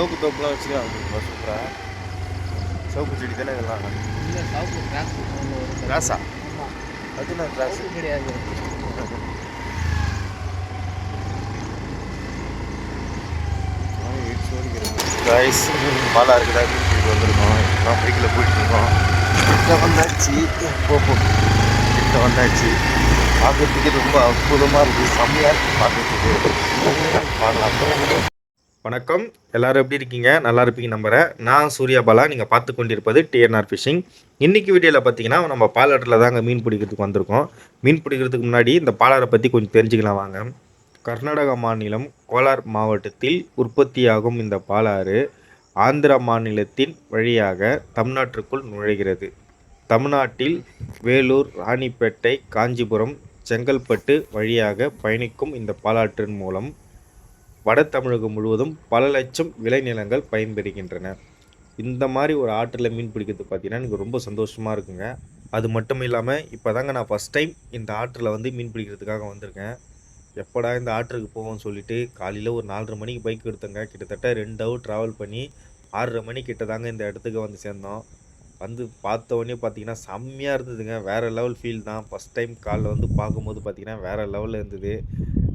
Soap தோப்புலாம் வச்சுருக்காங்க சூப்பராக. Soap செடி தானே இதெல்லாம்? இல்லை, சவுப்பு கிராஸ். கிராஸா? ஆமாம், அது நான் கிராஸ் கிடையாது. கைஸ் பாலா இருக்குதா வீட்டுக்கு வந்திருக்கோம். நான் பைக்கில் போயிட்டுருக்கோம். கிட்ட வந்தாச்சு. கிட்ட வந்தாச்சு. பார்க்கறதுக்கு ரொம்ப அற்புதமாக இருக்குது. செம்மையாக இருக்குது பார்க்கறதுக்கு. பார்க்கலாம். வணக்கம், எல்லோரும் எப்படி இருக்கீங்க? நல்லா இருப்பீங்க நம்புகிறேன். நான் சூர்யா பாலா. நீங்கள் பார்த்து கொண்டிருப்பது டிஎன்ஆர் ஃபிஷிங். இன்றைக்கி வீடியோவில் பார்த்தீங்கன்னா நம்ம பாலாற்றில் தாங்க மீன் பிடிக்கிறதுக்கு வந்திருக்கோம். மீன் பிடிக்கிறதுக்கு முன்னாடி இந்த பாலாரை பற்றி கொஞ்சம் தெரிஞ்சுக்கலாம் வாங்க. கர்நாடகா மாநிலம் கோலார் மாவட்டத்தில் உற்பத்தியாகும் இந்த பாலாறு ஆந்திரா மாநிலத்தின் வழியாக தமிழ்நாட்டிற்குள் நுழைகிறது. தமிழ்நாட்டில் வேலூர், ராணிப்பேட்டை, காஞ்சிபுரம், செங்கல்பட்டு வழியாக பயணிக்கும் இந்த பாலாற்றின் மூலம் வட தமிழகம் முழுவதும் பல லட்சம் விளைநிலங்கள் பயன்பெறுகின்றன. இந்த மாதிரி ஒரு ஆற்றில் மீன் பிடிக்கிறது பார்த்தீங்கன்னா எனக்கு ரொம்ப சந்தோஷமாக இருக்குங்க. அது மட்டும் இல்லாமல் இப்போ தாங்க நான் ஃபஸ்ட் டைம் இந்த ஆற்றில் வந்து மீன் பிடிக்கிறதுக்காக வந்திருக்கேன். எப்படா இந்த ஆற்றுக்கு போவோம்னு சொல்லிட்டு காலையில் ஒரு 4:30 மணிக்கு பைக் எடுத்தோங்க. கிட்டத்தட்ட 2 ஹவர் ட்ராவல் பண்ணி 6:30 மணி கிட்ட தாங்க இந்த இடத்துக்கு வந்து சேர்ந்தோம். வந்து பார்த்த உடனே பார்த்தீங்கன்னா செம்மையாக இருந்ததுங்க. வேறு லெவல் ஃபீல் தான். ஃபஸ்ட் டைம் காலில் வந்து பார்க்கும்போது பார்த்தீங்கன்னா வேறு லெவலில் இருந்தது.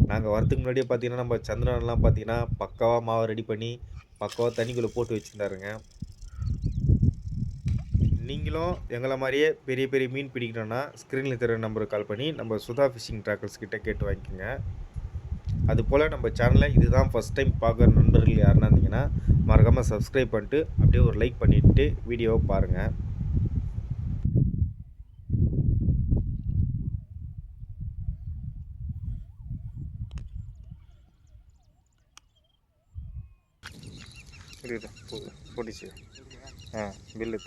நாங்கள் வரதுக்கு முன்னாடியே பார்த்தீங்கன்னா நம்ம சந்திரன்லாம் பார்த்தீங்கன்னா பக்காவாக மாவை ரெடி பண்ணி பக்காவாக தண்ணிக்குள்ளே போட்டு வச்சுருந்தாருங்க. நீங்களும் எங்களை மாதிரியே பெரிய பெரிய மீன் பிடிக்கணும்னா ஸ்க்ரீனில் தெரிய நம்பருக்கு கால் பண்ணி நம்ம சுதா ஃபிஷிங் ட்ராக்கர்ஸ் கிட்டே கேட்டு வாங்கிக்கோங்க. அதுபோல் நம்ம சேனலை இதுதான் ஃபஸ்ட் டைம் பார்க்குற நண்பர்கள் யாருன்னா இருந்தீங்கன்னா மறக்காமல் சப்ஸ்கிரைப் பண்ணிட்டு அப்படியே ஒரு லைக் பண்ணிவிட்டு வீடியோவை பாருங்கள். போட்டுச்சு. பில்லு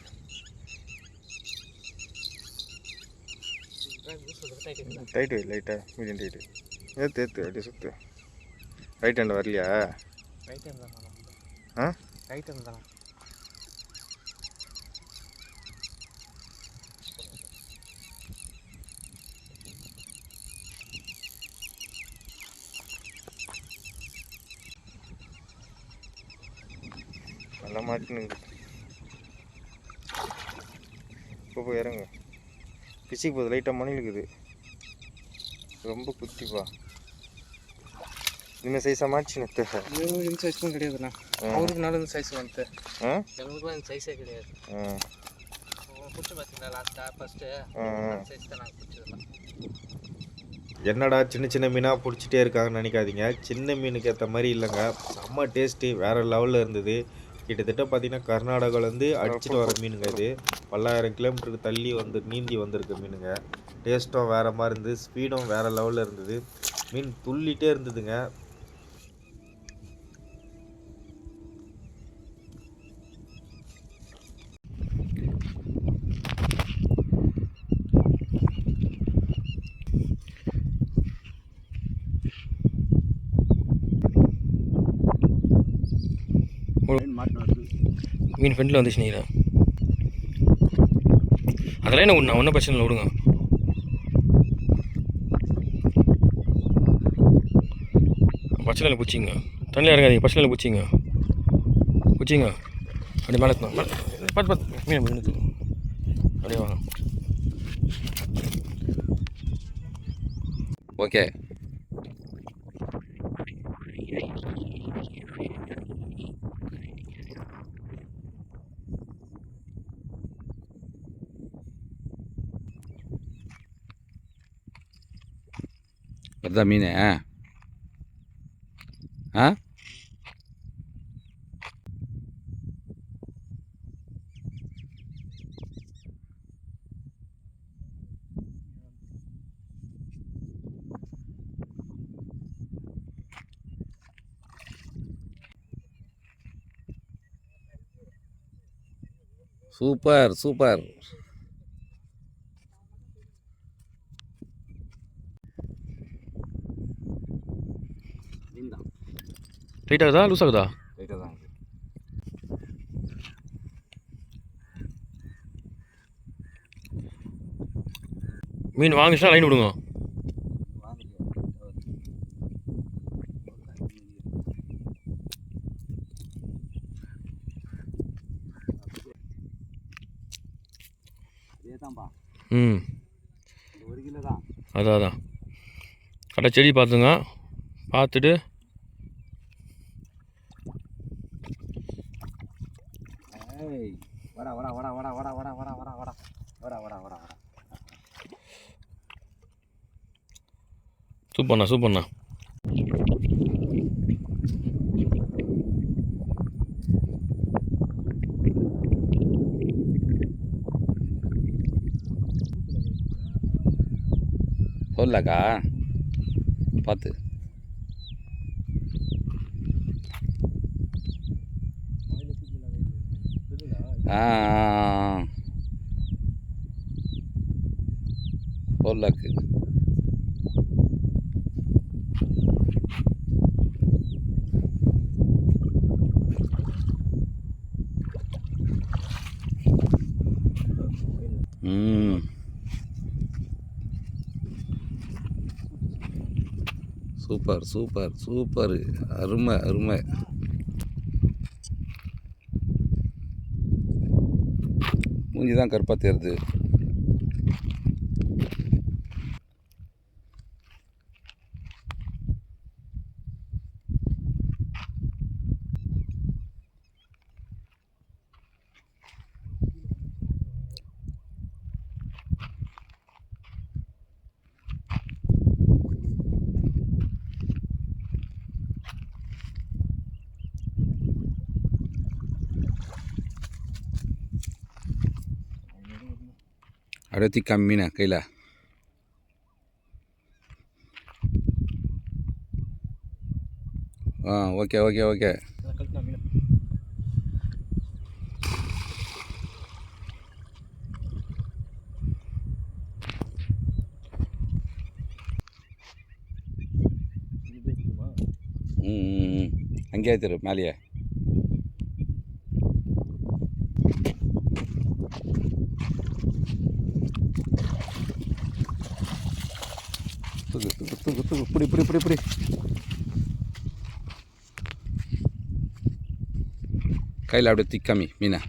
டைட்டு லைட்டாக மீடியம் டைட்டு ஏற்று அப்படியே சுற்று. ரைட் ஹேண்டில் வரலையா? ரைட் ஹேண்ட் தான். ரைட் ஹேண்ட் தான். நல்லா மாட்டின்னு இப்போ போய் இறங்க. பிசிக்கு போகுது. லைட்டாக மணி இருக்குது. ரொம்ப குத்திப்பா. இனிமேல் சைஸாக மாட்டிச்சுன்னு இந்த சைஸ்லாம் கிடையாதுண்ணா. அவருக்கு நல்ல இந்த சைஸ் வந்து எங்களுக்குலாம் இந்த சைஸே கிடையாது. பிடிச்சி பார்த்தீங்களா லாஸ்ட்டாக ஃபஸ்ட்டு சைஸ் தான் நாங்கள் பிடிச்சதெல்லாம். என்னடா சின்ன சின்ன மீனாக பிடிச்சிட்டே இருக்காங்கன்னு நினைக்காதீங்க. சின்ன மீனுக்கு ஏற்ற மாதிரி இல்லைங்க. செம்ம டேஸ்ட்டு வேறு லெவலில் இருந்தது. கிட்டத்தட்ட பார்த்தீங்கன்னா கர்நாடகாவிலேருந்து அடிச்சுட்டு வர மீனுங்க. இது 1000 கிலோமீட்டருக்கு தள்ளி வந்து நீந்தி வந்திருக்க மீனுங்க. டேஸ்ட்டும் வேறு மாதிரி இருந்தது. ஸ்பீடும் வேறு லெவலில் இருந்தது. மீன் துள்ளிகிட்டே இருந்ததுங்க. மீன் ஃப்ரெண்டில் வந்துச்சு நீங்களா? அதெல்லாம் என்ன ஒன்றும் பிரச்சனை இல்லை, விடுங்க. பச்சையில் பூச்சிங்க தண்ணியில் இறங்காதீங்க. பச்சையில் பூச்சிங்க அப்படி மேலே பார்த்து மீன் மீனுக்கு அப்படியே வாங்க. ஓகே. அதுதான் மீன். Super super. டைட் ஆகுதா லூஸ் ஆகுதா? டைட்டாக தான். மீன் வாங்கிச்சுன்னா லைன் விடுங்க. ம் அதான் அதான் கரெக்டாக செடி பார்த்துங்க பார்த்துட்டு சூப்பர்ண்ணா சூப்பர்ண்ணா சொல்லக்கா பார்த்து சொல்லக்கு சூப்பர் சூப்பர் சூப்பர் அருமை அருமை மூஞ்சி தான் கருப்பாக தெரியுது அப்படியே கம்மிண்ணா கையில் ஓகே ஓகே ஓகே அங்கேயே திரு மேலேயே இப்படி கையில் அப்படியே திக்காமி மீனா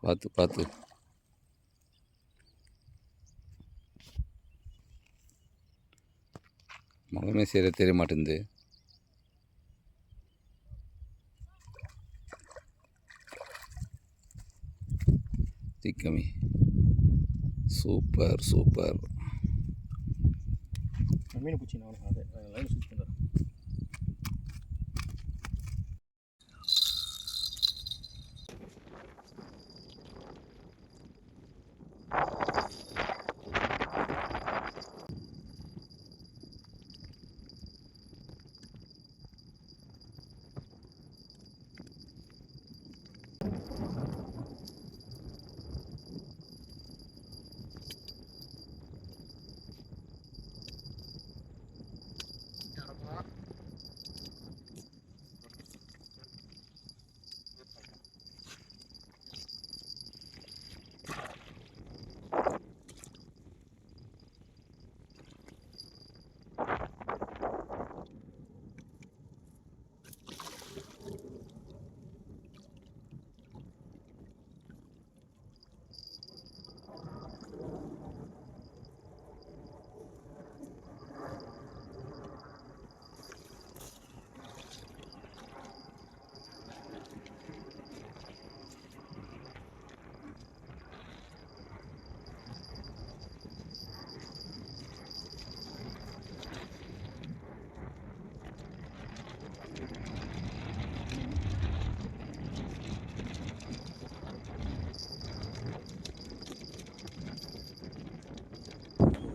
பார்த்து பார்த்து முகமே சரியாக தெரிய மாட்டேங்குது திக்கமி சூப்பர் சூப்பர் மீன் பூச்சி நான் அதை லைன் சூட் பண்ணுறேன்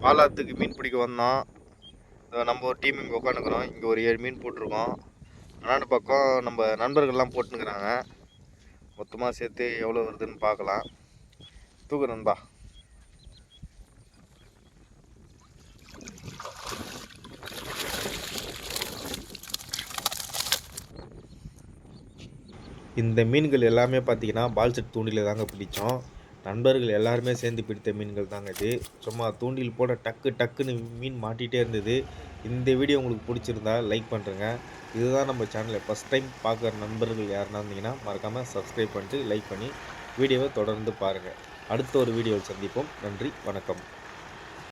பாலாத்துக்கு மீன் பிடிக்க வந்தோம். நம்ம ஒரு டீம் இங்கே உட்காந்துக்கிறோம். இங்கே ஒரு 7 மீன் போட்டிருக்கோம். அண்ணாண்டு பக்கம் நம்ம நண்பர்கள்லாம் போட்டுனுக்குறாங்க. மொத்தமாக சேர்த்து எவ்வளோ வருதுன்னு பார்க்கலாம். தூக்கு நண்பா. இந்த மீன்கள் எல்லாமே பார்த்தீங்கன்னா பால் செட் தூண்டில் தாங்க பிடிச்சோம். நண்பர்கள் எல்லாருமே சேர்ந்து பிடித்த மீன்கள் தாங்க இது. சும்மா தூண்டில் போட டக்கு டக்குன்னு மீன் மாட்டிகிட்டே இருந்தது. இந்த வீடியோ உங்களுக்கு பிடிச்சிருந்தா லைக் பண்ணுறேங்க. இதுதான் நம்ம சேனலை ஃபஸ்ட் டைம் பார்க்குற நண்பர்கள் யாருன்னா இருந்தீங்கன்னா மறக்காமல் சப்ஸ்கிரைப் பண்ணிட்டு லைக் பண்ணி வீடியோவை தொடர்ந்து பாருங்கள். அடுத்த ஒரு வீடியோவில் சந்திப்போம். நன்றி, வணக்கம்.